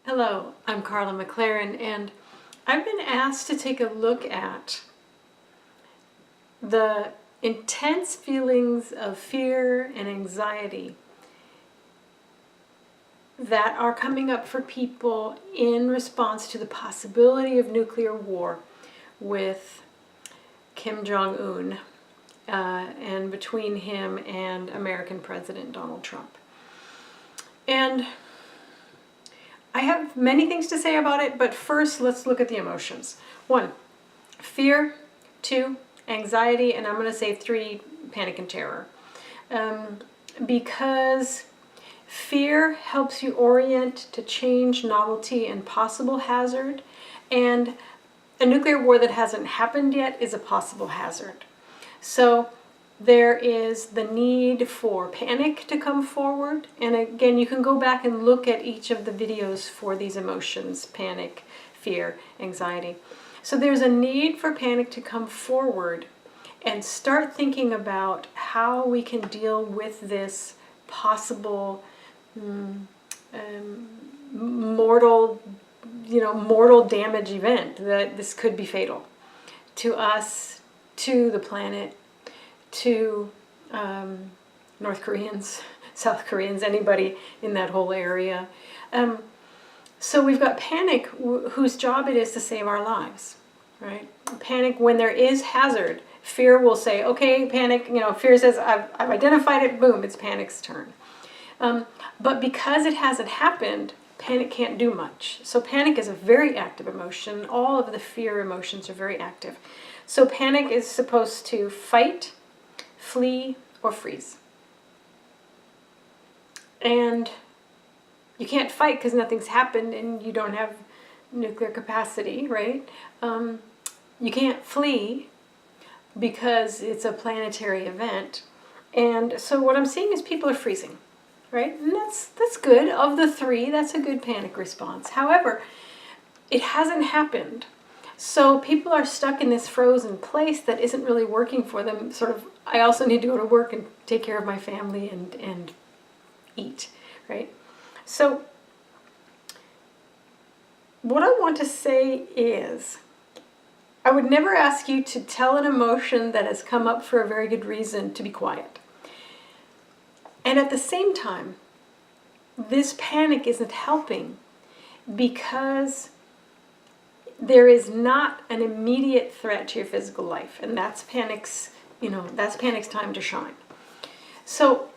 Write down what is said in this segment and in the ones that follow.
Hello, I'm Carla McLaren, and I've been asked to take a look at the intense feelings of fear and anxiety that are coming up for people in response to the possibility of nuclear war with Kim Jong-un and between him and American President Donald Trump. And I have many things to say about it, but first let's look at the emotions. 1, fear. 2, anxiety, and I'm going to say 3, panic and terror. Because fear helps you orient to change, novelty, and possible hazard, and a nuclear war that hasn't happened yet is a possible hazard. So there is the need for panic to come forward. And again, you can go back and look at each of the videos for these emotions: panic, fear, anxiety. So there's a need for panic to come forward and start thinking about how we can deal with this possible mortal damage event, that this could be fatal to us, to the planet, to North Koreans, South Koreans, anybody in that whole area. So we've got panic, whose job it is to save our lives, right? Panic when there is hazard. Fear will say, okay, panic, fear says, I've identified it, boom, it's panic's turn. But because it hasn't happened, panic can't do much. So panic is a very active emotion. All of the fear emotions are very active. So panic is supposed to fight, flee, or freeze. And you can't fight because nothing's happened and you don't have nuclear capacity, right? You can't flee because it's a planetary event. And so what I'm seeing is people are freezing, right? And that's good. Of the 3, that's a good panic response. However, it hasn't happened. So people are stuck in this frozen place that isn't really working for them. Sort of, I also need to go to work and take care of my family and eat, right? So what I want to say is, I would never ask you to tell an emotion that has come up for a very good reason to be quiet. And at the same time, this panic isn't helping because there is not an immediate threat to your physical life, and that's panic's time to shine. So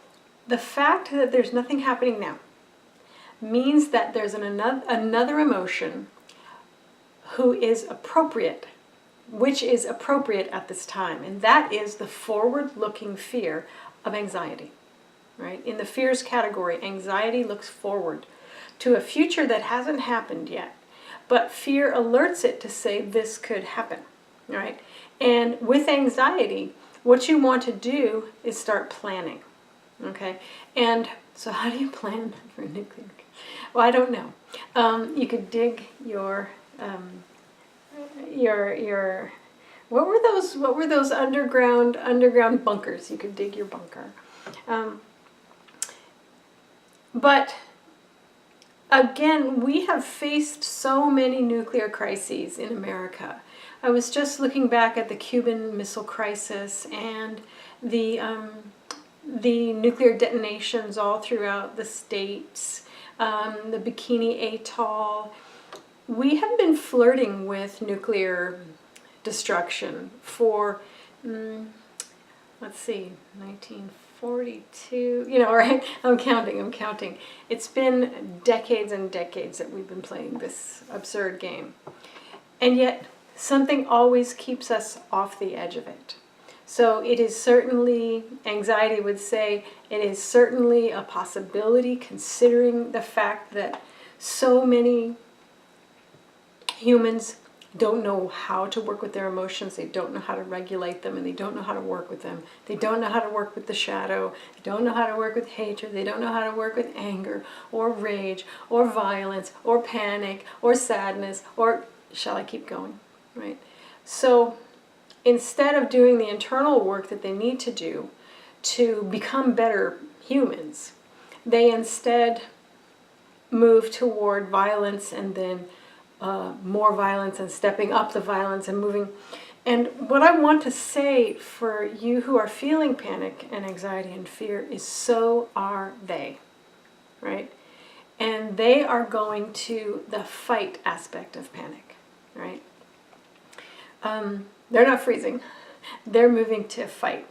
the fact that there's nothing happening now means that there's another emotion which is appropriate at this time, and that is the forward-looking fear of anxiety. Right? In the fears category, anxiety looks forward to a future that hasn't happened yet, but fear alerts it to say this could happen, right? And with anxiety, what you want to do is start planning, okay? And so how do you plan for nuclear? Well, I don't know. You could dig your what were those underground bunkers? You could dig your bunker. But again, we have faced so many nuclear crises in America. I was just looking back at the Cuban Missile Crisis and the nuclear detonations all throughout the states, the Bikini Atoll. We have been flirting with nuclear destruction for, let's see, 1942, right? I'm counting. It's been decades and decades that we've been playing this absurd game. And yet, something always keeps us off the edge of it. So it is certainly, anxiety would say, it is certainly a possibility, considering the fact that so many humans don't know how to work with their emotions, they don't know how to regulate them, and they don't know how to work with them. They don't know how to work with the shadow, they don't know how to work with hatred, they don't know how to work with anger, or rage, or violence, or panic, or sadness, or shall I keep going, right? So instead of doing the internal work that they need to do to become better humans, they instead move toward violence and then more violence and stepping up the violence and moving. And what I want to say for you who are feeling panic and anxiety and fear is so are they, right? And they are going to the fight aspect of panic, right? They're not freezing. They're moving to fight.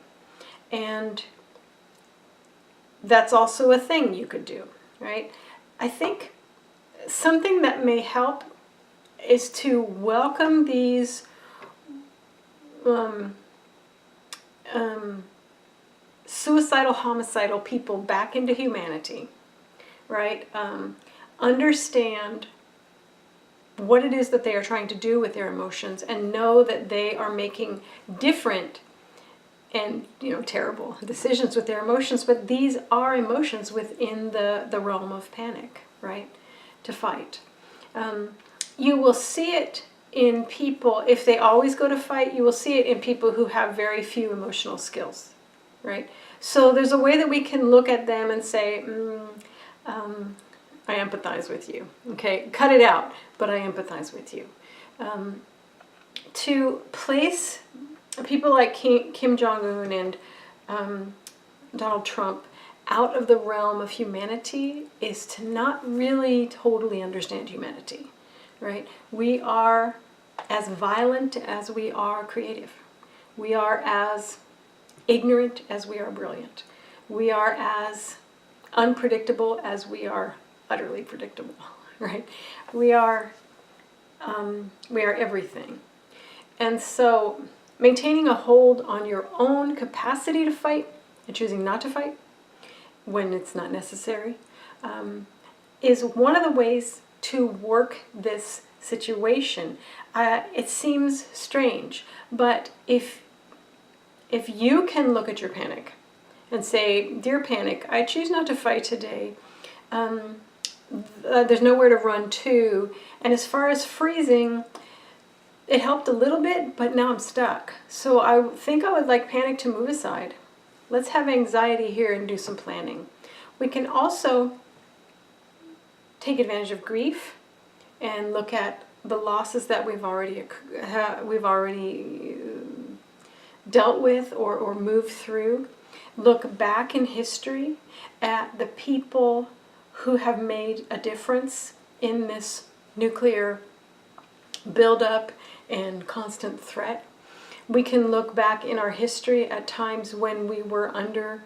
And that's also a thing you could do, right? I think something that may help is to welcome these suicidal, homicidal people back into humanity, right? Understand what it is that they are trying to do with their emotions and know that they are making different and terrible decisions with their emotions, but these are emotions within the realm of panic, right? To fight. You will see it in people, if they always go to fight, you will see it in people who have very few emotional skills, right? So there's a way that we can look at them and say, I empathize with you. Okay, cut it out, but I empathize with you. To place people like Kim Jong-un and Donald Trump out of the realm of humanity is to not really totally understand humanity, right? We are as violent as we are creative. We are as ignorant as we are brilliant. We are as unpredictable as we are utterly predictable, right? We are everything. And so maintaining a hold on your own capacity to fight and choosing not to fight when it's not necessary is one of the ways to work this situation. It seems strange, but if you can look at your panic and say, dear panic, I choose not to fight today. There's nowhere to run to. And as far as freezing, it helped a little bit, but now I'm stuck. So I think I would like panic to move aside. Let's have anxiety here and do some planning. We can also take advantage of grief and look at the losses that we've already dealt with or moved through. Look back in history at the people who have made a difference in this nuclear buildup and constant threat. We can look back in our history at times when we were under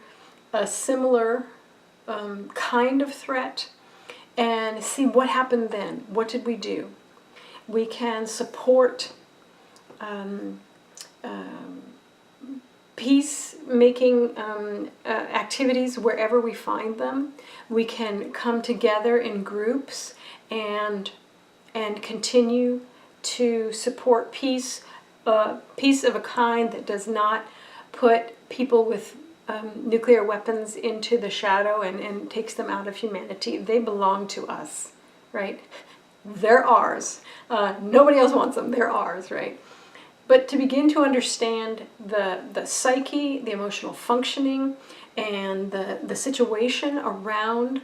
a similar kind of threat and see what happened then. What did we do? We can support peacemaking activities wherever we find them. We can come together in groups and continue to support peace of a kind that does not put people with nuclear weapons into the shadow and takes them out of humanity. They belong to us, right? They're ours. Nobody else wants them. They're ours, right? But to begin to understand the psyche, the emotional functioning, and the situation around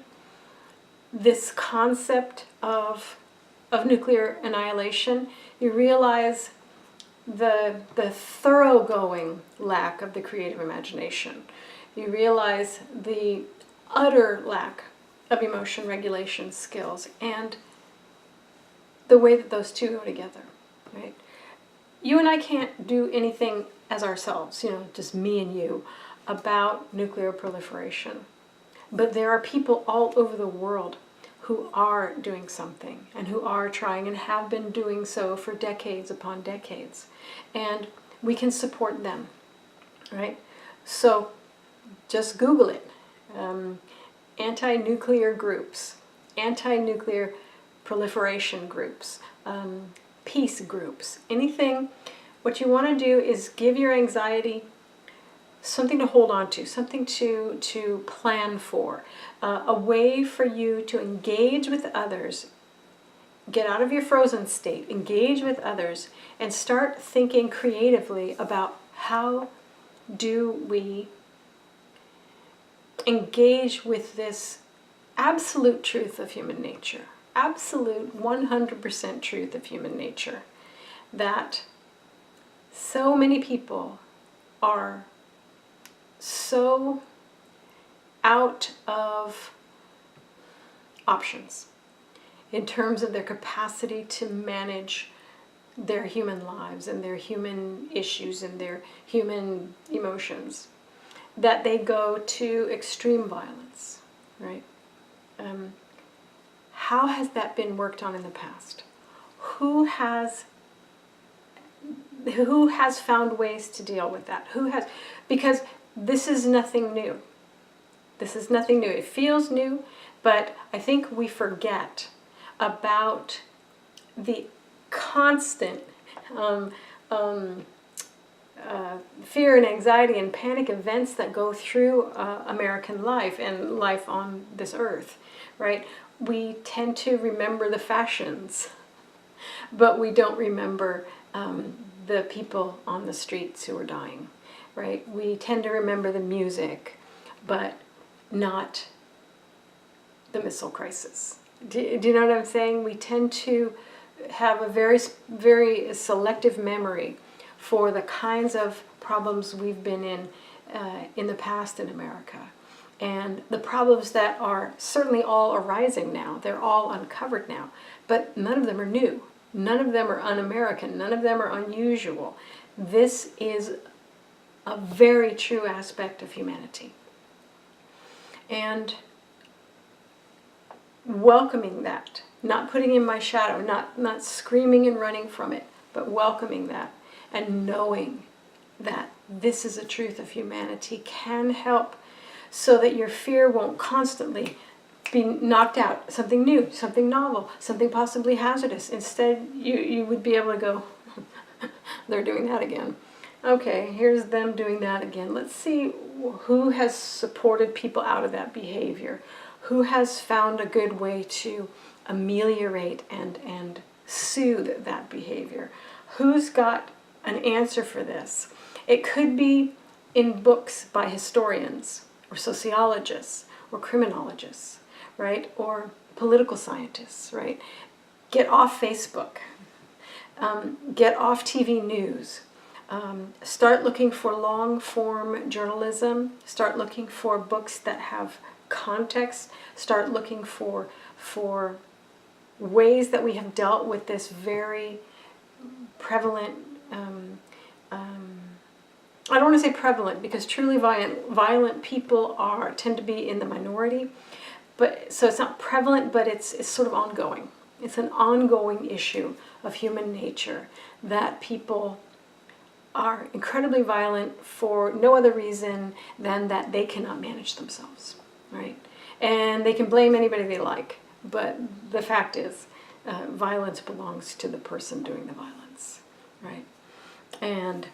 this concept of nuclear annihilation, you realize the thoroughgoing lack of the creative imagination. You realize the utter lack of emotion regulation skills and the way that those two go together, right? You and I can't do anything as ourselves, just me and you, about nuclear proliferation. But there are people all over the world who are doing something and who are trying and have been doing so for decades upon decades. And we can support them, right? So just Google it. Anti-nuclear groups, anti-nuclear proliferation groups, peace groups, anything. What you want to do is give your anxiety something to hold on to, something to plan for, a way for you to engage with others, get out of your frozen state, engage with others, and start thinking creatively about how do we engage with this absolute truth of human nature, absolute 100% truth of human nature, that so many people are so out of options in terms of their capacity to manage their human lives and their human issues and their human emotions, that they go to extreme violence, right? How has that been worked on in the past? Who has found ways to deal with that? Because this is nothing new. This is nothing new. It feels new, but I think we forget about the constant fear and anxiety and panic events that go through American life and life on this earth, right? We tend to remember the fashions, but we don't remember the people on the streets who are dying, right? We tend to remember the music, but not the missile crisis. Do you know what I'm saying? We tend to have a very, very selective memory for the kinds of problems we've been in the past in America. And the problems that are certainly all arising now, they're all uncovered now, but none of them are new. None of them are un-American. None of them are unusual. This is a very true aspect of humanity. And welcoming that, not putting in my shadow, not screaming and running from it, but welcoming that and knowing that this is a truth of humanity can help so that your fear won't constantly be knocked out. Something new, something novel, something possibly hazardous. Instead, you would be able to go, they're doing that again. Okay, here's them doing that again. Let's see who has supported people out of that behavior. Who has found a good way to ameliorate and soothe that behavior? Who's got an answer for this? It could be in books by historians or sociologists or criminologists, right? Or political scientists, right? Get off Facebook. Get off TV news. Start looking for long-form journalism. Start looking for books that have context. Start looking for ways that we have dealt with this very prevalent, I don't want to say prevalent because truly violent people tend to be in the minority, but so it's not prevalent, but it's sort of ongoing. It's an ongoing issue of human nature that people are incredibly violent for no other reason than that they cannot manage themselves, right? And they can blame anybody they like, but the fact is, violence belongs to the person doing the violence, right? And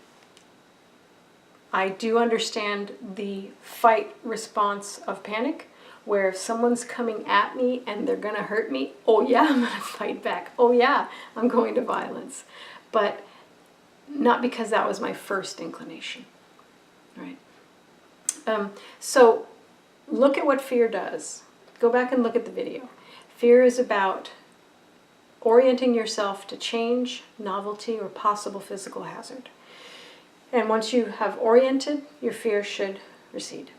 I do understand the fight response of panic, where if someone's coming at me and they're going to hurt me, oh yeah, I'm going to fight back. Oh yeah, I'm going to violence. But not because that was my first inclination, right? So look at what fear does. Go back and look at the video. Fear is about orienting yourself to change, novelty, or possible physical hazard. And once you have oriented, your fear should recede.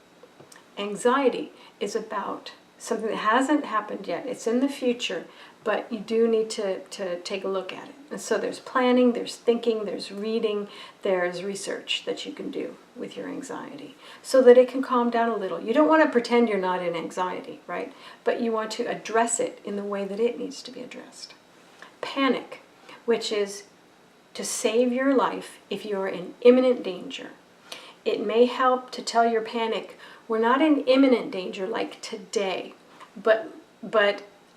Anxiety is about something that hasn't happened yet. It's in the future, but you do need to take a look at it. And so there's planning, there's thinking, there's reading, there's research that you can do with your anxiety so that it can calm down a little. You don't want to pretend you're not in anxiety, right? But you want to address it in the way that it needs to be addressed. Panic, which is to save your life if you're in imminent danger. It may help to tell your panic, we're not in imminent danger like today, but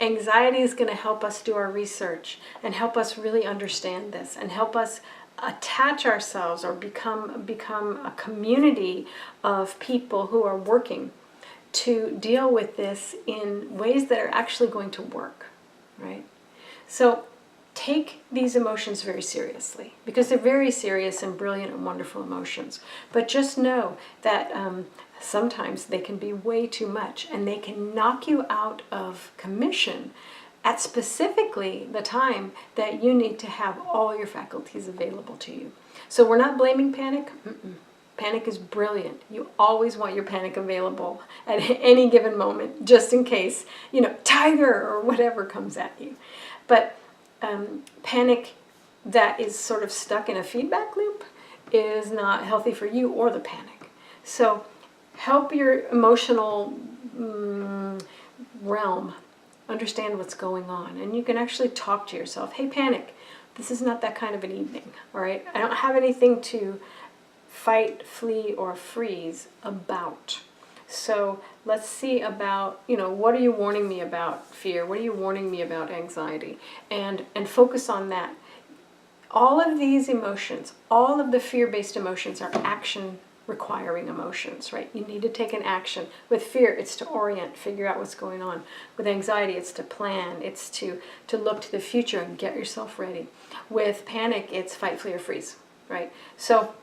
anxiety is going to help us do our research and help us really understand this and help us attach ourselves or become a community of people who are working to deal with this in ways that are actually going to work, right? So take these emotions very seriously, because they're very serious and brilliant and wonderful emotions. But just know that sometimes they can be way too much, and they can knock you out of commission at specifically the time that you need to have all your faculties available to you. So we're not blaming panic. Panic is brilliant. You always want your panic available at any given moment, just in case, tiger or whatever comes at you. But panic that is sort of stuck in a feedback loop is not healthy for you or the panic. So help your emotional realm understand what's going on. And you can actually talk to yourself. Hey, panic, this is not that kind of an evening, all right? I don't have anything to fight, flee, or freeze about. So let's see about, what are you warning me about fear? What are you warning me about anxiety? And focus on that. All of these emotions, all of the fear-based emotions are action-requiring emotions, right? You need to take an action. With fear, it's to orient, figure out what's going on. With anxiety, it's to plan. It's to look to the future and get yourself ready. With panic, it's fight, flee, or freeze, right? So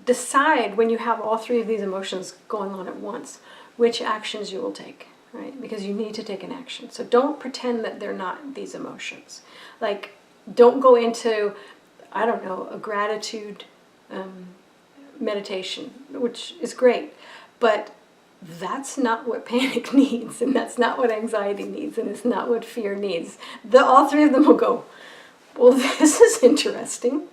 decide when you have all three of these emotions going on at once, which actions you will take, right? Because you need to take an action. So don't pretend that they're not these emotions. Like, don't go into, a gratitude meditation, which is great, but that's not what panic needs, and that's not what anxiety needs, and it's not what fear needs. All three of them will go, well, this is interesting,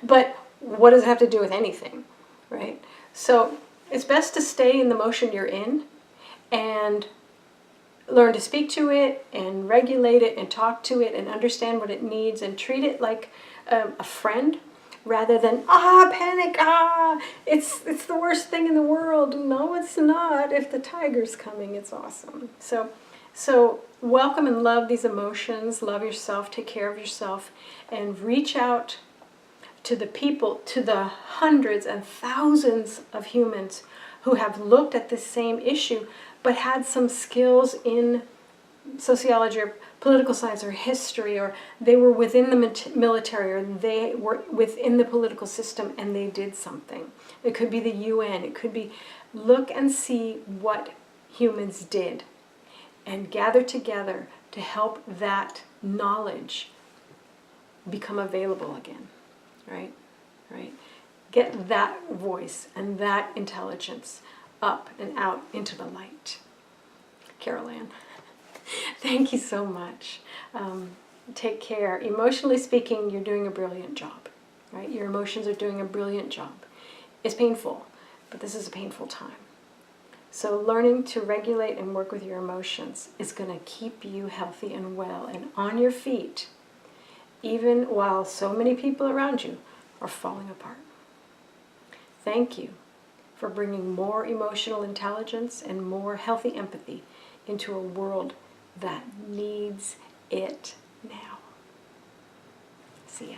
but what does it have to do with anything, right? So it's best to stay in the motion you're in and learn to speak to it and regulate it and talk to it and understand what it needs and treat it like a friend rather than, panic, it's the worst thing in the world. No, it's not. If the tiger's coming, it's awesome. So welcome and love these emotions, love yourself, take care of yourself, and reach out to the people, to the hundreds and thousands of humans who have looked at this same issue but had some skills in sociology or political science or history, or they were within the military, or they were within the political system and they did something. It could be the UN, it could be, look and see what humans did and gather together to help that knowledge become available again, right? Get that voice and that intelligence up and out into the light. Carol Ann, thank you so much. Take care. Emotionally speaking, you're doing a brilliant job, right? Your emotions are doing a brilliant job. It's painful, but this is a painful time. So learning to regulate and work with your emotions is going to keep you healthy and well and on your feet, even while so many people around you are falling apart. Thank you for bringing more emotional intelligence and more healthy empathy into a world that needs it now. See ya.